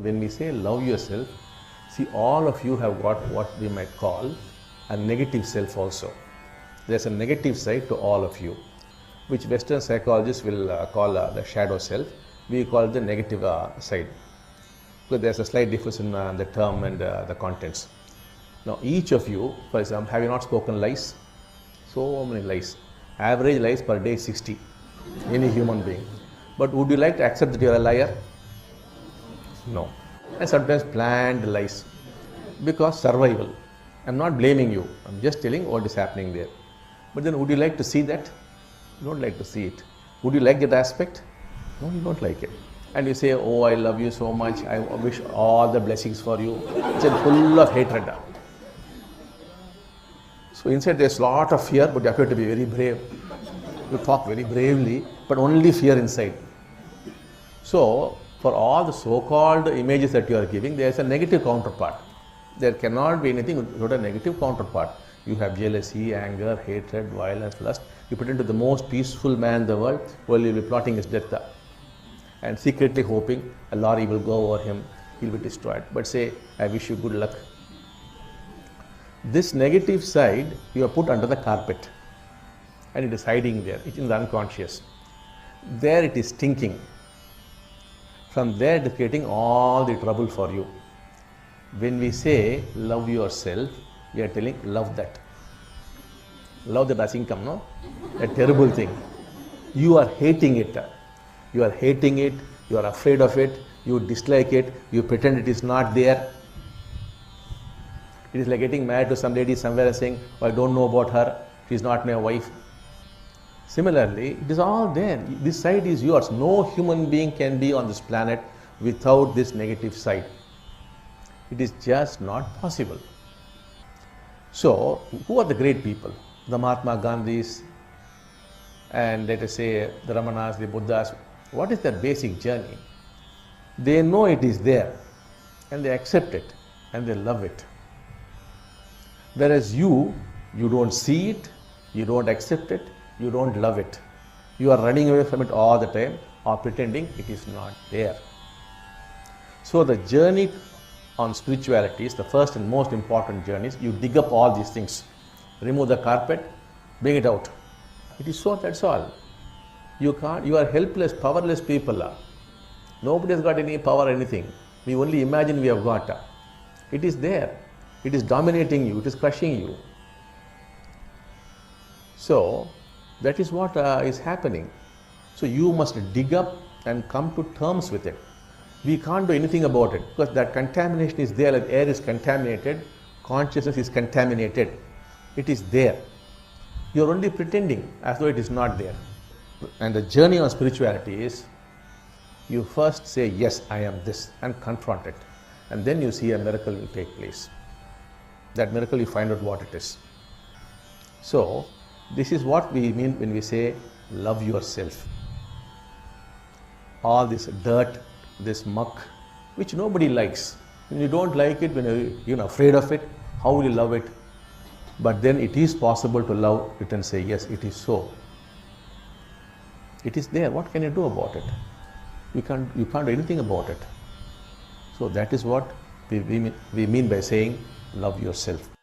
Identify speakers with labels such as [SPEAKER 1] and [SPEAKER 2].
[SPEAKER 1] when we say love yourself, see, all of you have got what we might call a negative self also. There's a negative side to all of you, which Western psychologists will call the shadow self. We call the negative side. Because there's a slight difference in the term and the contents. Now, each of you, for example, have you not spoken lies? So many lies. Average lies per day 60, any human being. But would you like to accept that you are a liar? No. And sometimes planned lies, because survival. I'm not blaming you, I'm just telling what is happening there. But then would you like to see that? You don't like to see it. Would you like that aspect? No, you don't like it. And you say, oh, I love you so much, I wish all the blessings for you. It's full of hatred. So inside there's a lot of fear, but you appear to be very brave. You talk very bravely, but only fear inside. So for all the so-called images that you are giving, there is a negative counterpart. There cannot be anything without a negative counterpart. You have jealousy, anger, hatred, violence, lust. You pretend to the most peaceful man in the world, while you will be plotting his death and secretly hoping a lorry will go over him, he will be destroyed. But say, I wish you good luck. This negative side you have put under the carpet, and it is hiding there. It's in the unconscious. There it is thinking. From there it is creating all the trouble for you. When we say love yourself, we are telling love that. Love that doesn't come, no? A terrible thing. You are hating it. You are hating it, you are afraid of it, you dislike it, you pretend it is not there. It is like getting married to some lady somewhere and saying, oh, I don't know about her, she is not my wife. Similarly, it is all there. This side is yours. No human being can be on this planet without this negative side. It is just not possible. So, who are the great people? The Mahatma Gandhis, and let us say the Ramanas, the Buddhas. What is their basic journey? They know it is there, and they accept it, and they love it. Whereas you don't see it, you don't accept it, you don't love it. You are running away from it all the time, or pretending it is not there. So the journey on spirituality is the first and most important journey. You dig up all these things, remove the carpet, bring it out. It is so, that's all. You can't, you are helpless, powerless people. Nobody has got any power or anything. We only imagine we have got. It is there. It is dominating you, it is crushing you. So, that is what is happening. So, you must dig up and come to terms with it. We can't do anything about it, because that contamination is there, like air is contaminated, consciousness is contaminated. It is there. You are only pretending as though it is not there. And the journey on spirituality is, you first say, yes, I am this, and confront it. And then you see a miracle will take place. That miracle, you find out what it is. So, this is what we mean when we say, love yourself. All this dirt, this muck, which nobody likes. When you don't like it, when you're afraid of it, how will you love it? But then it is possible to love it and say, yes, it is so. It is there. What can you do about it? You can't do anything about it. So that is what we mean by saying, love yourself.